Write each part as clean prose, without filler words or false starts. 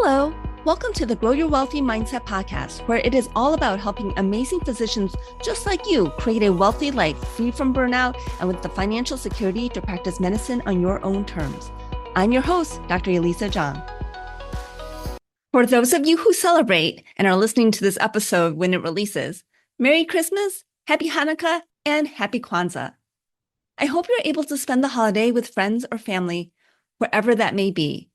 Hello, welcome to the Grow Your Wealthy Mindset podcast, where it is all about helping amazing physicians just like you create a wealthy life free from burnout and with the financial security to practice medicine on your own terms. I'm your host, Dr. Elisa Chiang. For those of you who celebrate and are listening to this episode when it releases, Merry Christmas, Happy Hanukkah, and Happy Kwanzaa. I hope you're able to spend the holiday with friends or family, wherever that may be.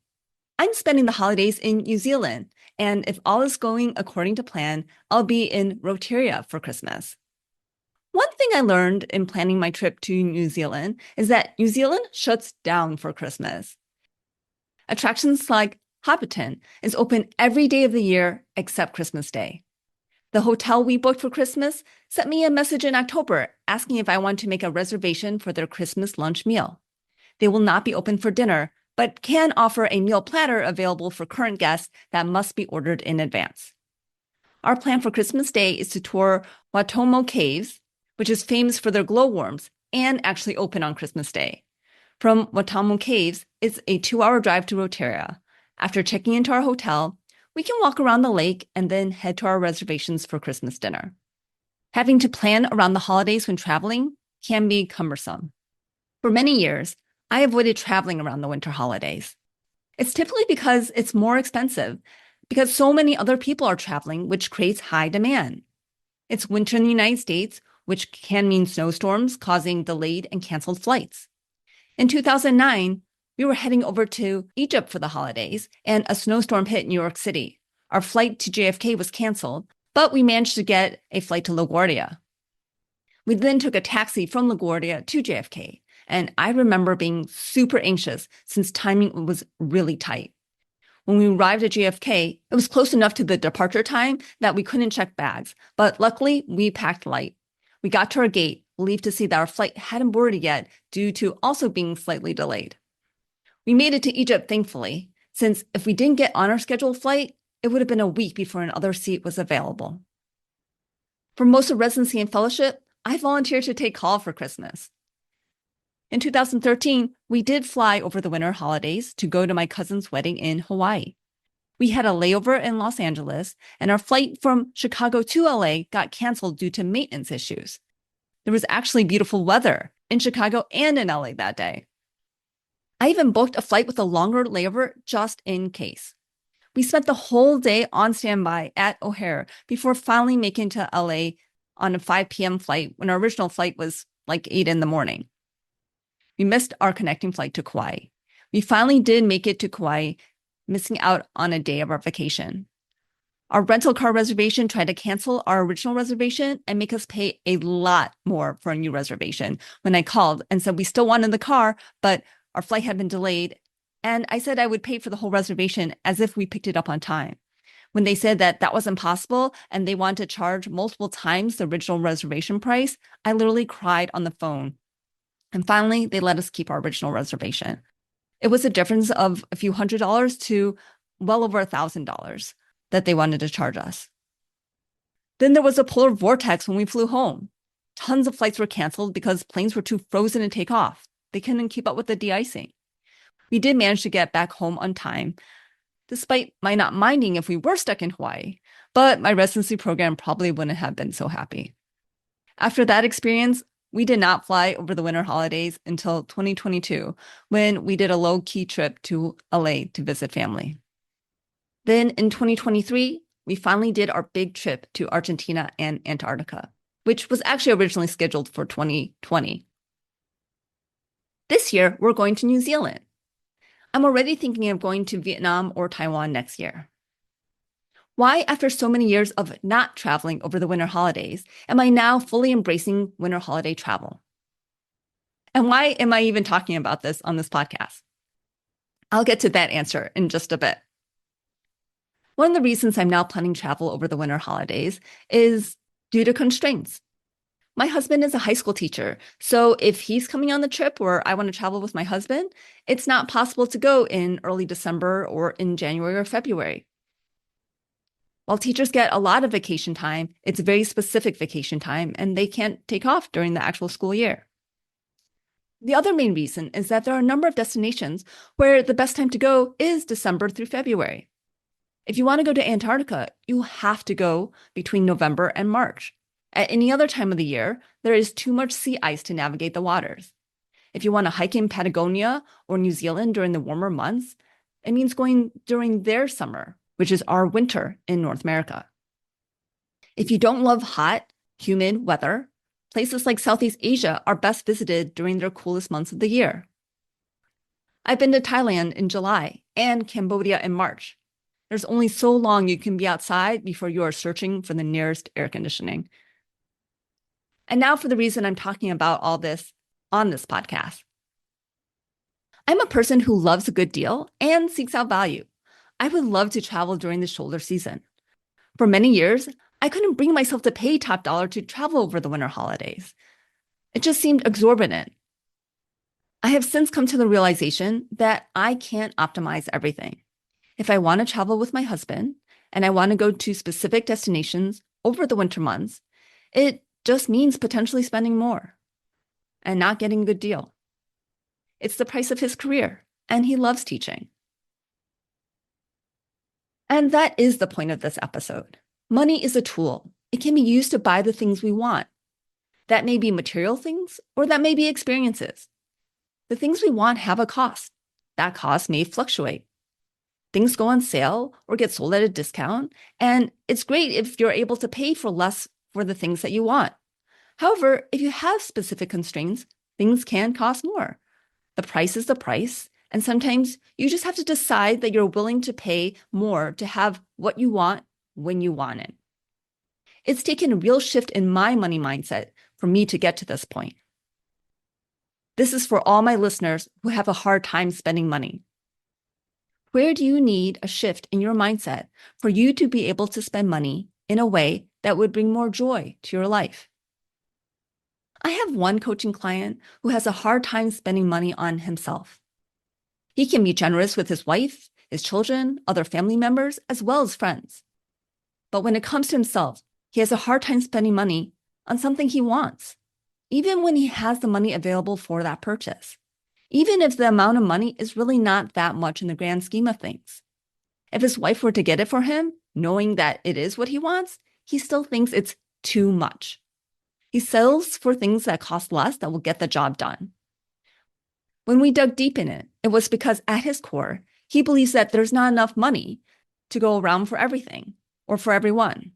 I'm spending the holidays in New Zealand, and if all is going according to plan, I'll be in Rotorua for Christmas. One thing I learned in planning my trip to New Zealand is that New Zealand shuts down for Christmas. Attractions like Hobbiton is open every day of the year except Christmas Day. The hotel we booked for Christmas sent me a message in October asking if I want to make a reservation for their Christmas lunch meal. They will not be open for dinner, but can offer a meal platter available for current guests that must be ordered in advance. Our plan for Christmas Day is to tour Watomo Caves, which is famous for their glowworms and actually open on Christmas Day. From Watomo Caves, it's a 2-hour drive to Rotorua. After checking into our hotel, we can walk around the lake and then head to our reservations for Christmas dinner. Having to plan around the holidays when traveling can be cumbersome. For many years, I avoided traveling around the winter holidays. It's typically because it's more expensive, because so many other people are traveling, which creates high demand. It's winter in the United States, which can mean snowstorms causing delayed and canceled flights. In 2009, we were heading over to Egypt for the holidays, and a snowstorm hit New York City. Our flight to JFK was canceled, but we managed to get a flight to LaGuardia. We then took a taxi from LaGuardia to JFK. And I remember being super anxious since timing was really tight. When we arrived at JFK, it was close enough to the departure time that we couldn't check bags, but luckily we packed light. We got to our gate, relieved to see that our flight hadn't boarded yet due to also being slightly delayed. We made it to Egypt, thankfully, since if we didn't get on our scheduled flight, it would have been a week before another seat was available. For most of residency and fellowship, I volunteered to take call for Christmas. In 2013, we did fly over the winter holidays to go to my cousin's wedding in Hawaii. We had a layover in Los Angeles, and our flight from Chicago to LA got canceled due to maintenance issues. There was actually beautiful weather in Chicago and in LA that day. I even booked a flight with a longer layover just in case. We spent the whole day on standby at O'Hare before finally making to LA on a 5 p.m. flight when our original flight was like 8 in the morning. We missed our connecting flight to Kauai. We finally did make it to Kauai, missing out on a day of our vacation. Our rental car reservation tried to cancel our original reservation and make us pay a lot more for a new reservation when I called and said we still wanted the car, but our flight had been delayed. And I said I would pay for the whole reservation as if we picked it up on time. When they said that that wasn't possible and they wanted to charge multiple times the original reservation price, I literally cried on the phone. And finally, they let us keep our original reservation. It was a difference of a few $100s to well over $1,000 that they wanted to charge us. Then there was a polar vortex when we flew home. Tons of flights were canceled because planes were too frozen to take off. They couldn't keep up with the de-icing. We did manage to get back home on time, despite my not minding if we were stuck in Hawaii, but my residency program probably wouldn't have been so happy. After that experience, we did not fly over the winter holidays until 2022, when we did a low-key trip to LA to visit family. Then in 2023, we finally did our big trip to Argentina and Antarctica, which was actually originally scheduled for 2020. This year, we're going to New Zealand. I'm already thinking of going to Vietnam or Taiwan next year. Why, after so many years of not traveling over the winter holidays, am I now fully embracing winter holiday travel? And why am I even talking about this on this podcast? I'll get to that answer in just a bit. One of the reasons I'm now planning travel over the winter holidays is due to constraints. My husband is a high school teacher, so if he's coming on the trip or I want to travel with my husband, it's not possible to go in early December or in January or February. While teachers get a lot of vacation time, it's very specific vacation time, and they can't take off during the actual school year. The other main reason is that there are a number of destinations where the best time to go is December through February. If you want to go to Antarctica, you have to go between November and March. At any other time of the year, there is too much sea ice to navigate the waters. If you want to hike in Patagonia or New Zealand during the warmer months, it means going during their summer, which is our winter in North America. If you don't love hot, humid weather, places like Southeast Asia are best visited during their coolest months of the year. I've been to Thailand in July and Cambodia in March. There's only so long you can be outside before you are searching for the nearest air conditioning. And now for the reason I'm talking about all this on this podcast. I'm a person who loves a good deal and seeks out value. I would love to travel during the shoulder season. For many years, I couldn't bring myself to pay top dollar to travel over the winter holidays. It just seemed exorbitant. I have since come to the realization that I can't optimize everything. If I want to travel with my husband and I want to go to specific destinations over the winter months, it just means potentially spending more and not getting a good deal. It's the price of his career, and he loves teaching. And that is the point of this episode. Money is a tool. It can be used to buy the things we want. That may be material things, or that may be experiences. The things we want have a cost. That cost may fluctuate. Things go on sale or get sold at a discount, and it's great if you're able to pay for less for the things that you want. However, if you have specific constraints, things can cost more. The price is the price, and sometimes you just have to decide that you're willing to pay more to have what you want when you want it. It's taken a real shift in my money mindset for me to get to this point. This is for all my listeners who have a hard time spending money. Where do you need a shift in your mindset for you to be able to spend money in a way that would bring more joy to your life? I have one coaching client who has a hard time spending money on himself. He can be generous with his wife, his children, other family members, as well as friends. But when it comes to himself, he has a hard time spending money on something he wants, even when he has the money available for that purchase, even if the amount of money is really not that much in the grand scheme of things. If his wife were to get it for him, knowing that it is what he wants, he still thinks it's too much. He settles for things that cost less that will get the job done. When we dug deep in it, it was because at his core, he believes that there's not enough money to go around for everything or for everyone.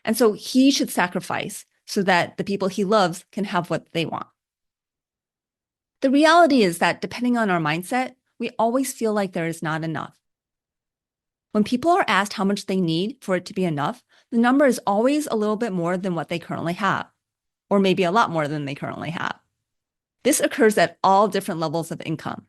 And so he should sacrifice so that the people he loves can have what they want. The reality is that depending on our mindset, we always feel like there is not enough. When people are asked how much they need for it to be enough, the number is always a little bit more than what they currently have, or maybe a lot more than they currently have. This occurs at all different levels of income.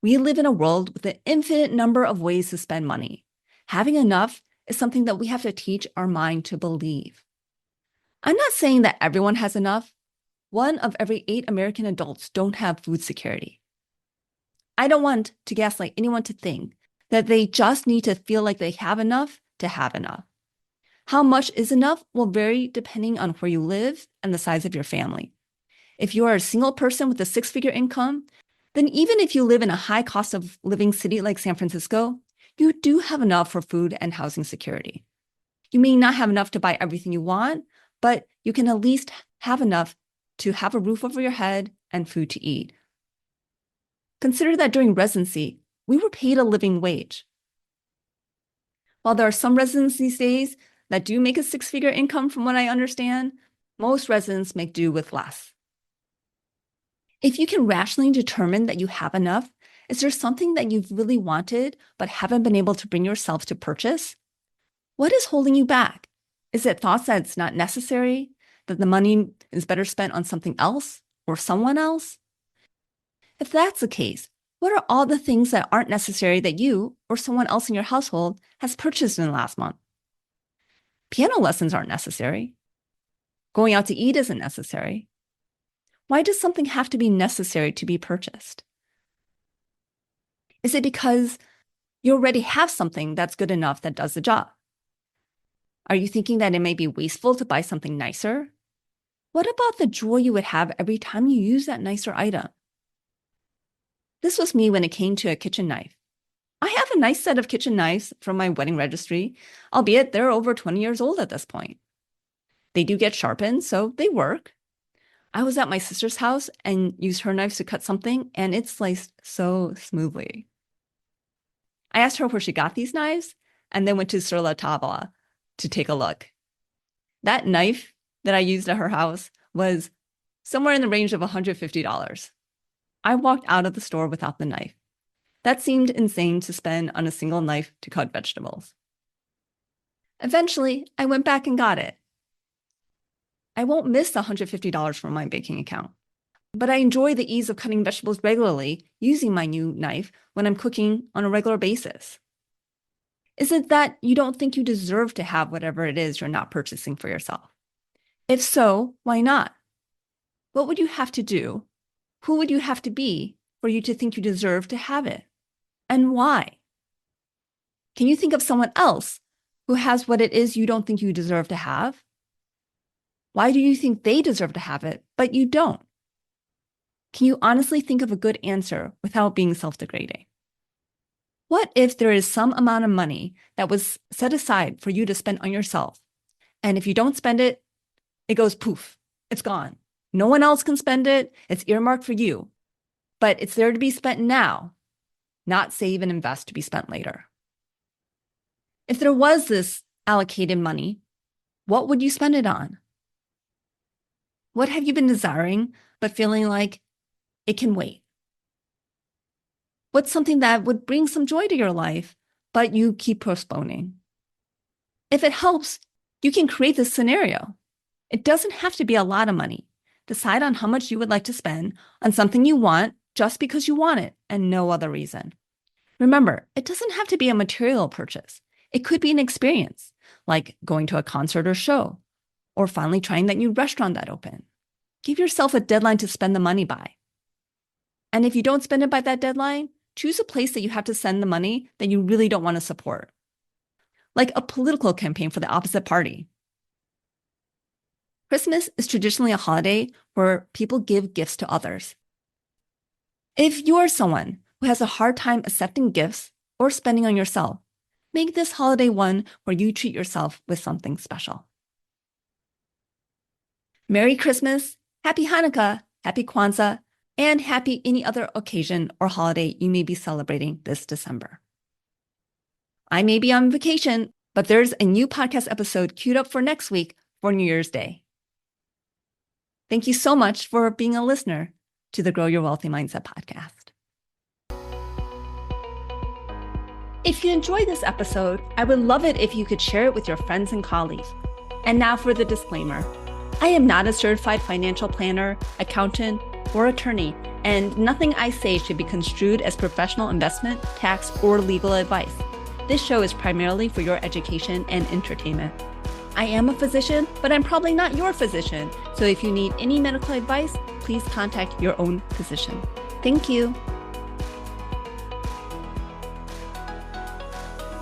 We live in a world with an infinite number of ways to spend money. Having enough is something that we have to teach our mind to believe. I'm not saying that everyone has enough. 1 of every 8 American adults don't have food security. I don't want to gaslight anyone to think that they just need to feel like they have enough to have enough. How much is enough will vary depending on where you live and the size of your family. If you are a single person with a 6-figure income, then even if you live in a high cost of living city like San Francisco, you do have enough for food and housing security. You may not have enough to buy everything you want, but you can at least have enough to have a roof over your head and food to eat. Consider that during residency, we were paid a living wage. While there are some residents these days that do make a 6-figure income from what I understand, most residents make do with less. If you can rationally determine that you have enough, is there something that you've really wanted but haven't been able to bring yourself to purchase? What is holding you back? Is it thoughts that it's not necessary, that the money is better spent on something else or someone else? If that's the case, what are all the things that aren't necessary that you or someone else in your household has purchased in the last month? Piano lessons aren't necessary. Going out to eat isn't necessary. Why does something have to be necessary to be purchased? Is it because you already have something that's good enough that does the job? Are you thinking that it may be wasteful to buy something nicer? What about the joy you would have every time you use that nicer item? This was me when it came to a kitchen knife. I have a nice set of kitchen knives from my wedding registry, albeit they're over 20 years old at this point. They do get sharpened, so they work. I was at my sister's house and used her knives to cut something, and it sliced so smoothly. I asked her where she got these knives and then went to Sur La Table to take a look. That knife that I used at her house was somewhere in the range of $150. I walked out of the store without the knife. That seemed insane to spend on a single knife to cut vegetables. Eventually, I went back and got it. I won't miss the $150 from my baking account, but I enjoy the ease of cutting vegetables regularly using my new knife when I'm cooking on a regular basis. Is it that you don't think you deserve to have whatever it is you're not purchasing for yourself? If so, why not? What would you have to do? Who would you have to be for you to think you deserve to have it? And why? Can you think of someone else who has what it is you don't think you deserve to have? Why do you think they deserve to have it, but you don't? Can you honestly think of a good answer without being self-degrading? What if there is some amount of money that was set aside for you to spend on yourself, and if you don't spend it, it goes poof, it's gone. No one else can spend it, it's earmarked for you, but it's there to be spent now, not save and invest to be spent later. If there was this allocated money, what would you spend it on? What have you been desiring but feeling like it can wait? What's something that would bring some joy to your life, but you keep postponing? If it helps, you can create this scenario. It doesn't have to be a lot of money. Decide on how much you would like to spend on something you want just because you want it and no other reason. Remember, it doesn't have to be a material purchase. It could be an experience, like going to a concert or show, or finally trying that new restaurant that opened. Give yourself a deadline to spend the money by. And if you don't spend it by that deadline, choose a place that you have to send the money that you really don't want to support, like a political campaign for the opposite party. Christmas is traditionally a holiday where people give gifts to others. If you are someone who has a hard time accepting gifts or spending on yourself, make this holiday one where you treat yourself with something special. Merry Christmas, Happy Hanukkah, Happy Kwanzaa, and happy any other occasion or holiday you may be celebrating this December. I may be on vacation, but there's a new podcast episode queued up for next week for New Year's Day. Thank you so much for being a listener to the Grow Your Wealthy Mindset podcast. If you enjoyed this episode, I would love it if you could share it with your friends and colleagues. And now for the disclaimer. I am not a certified financial planner, accountant, or attorney, and nothing I say should be construed as professional investment, tax, or legal advice. This show is primarily for your education and entertainment. I am a physician, but I'm probably not your physician. So if you need any medical advice, please contact your own physician. Thank you.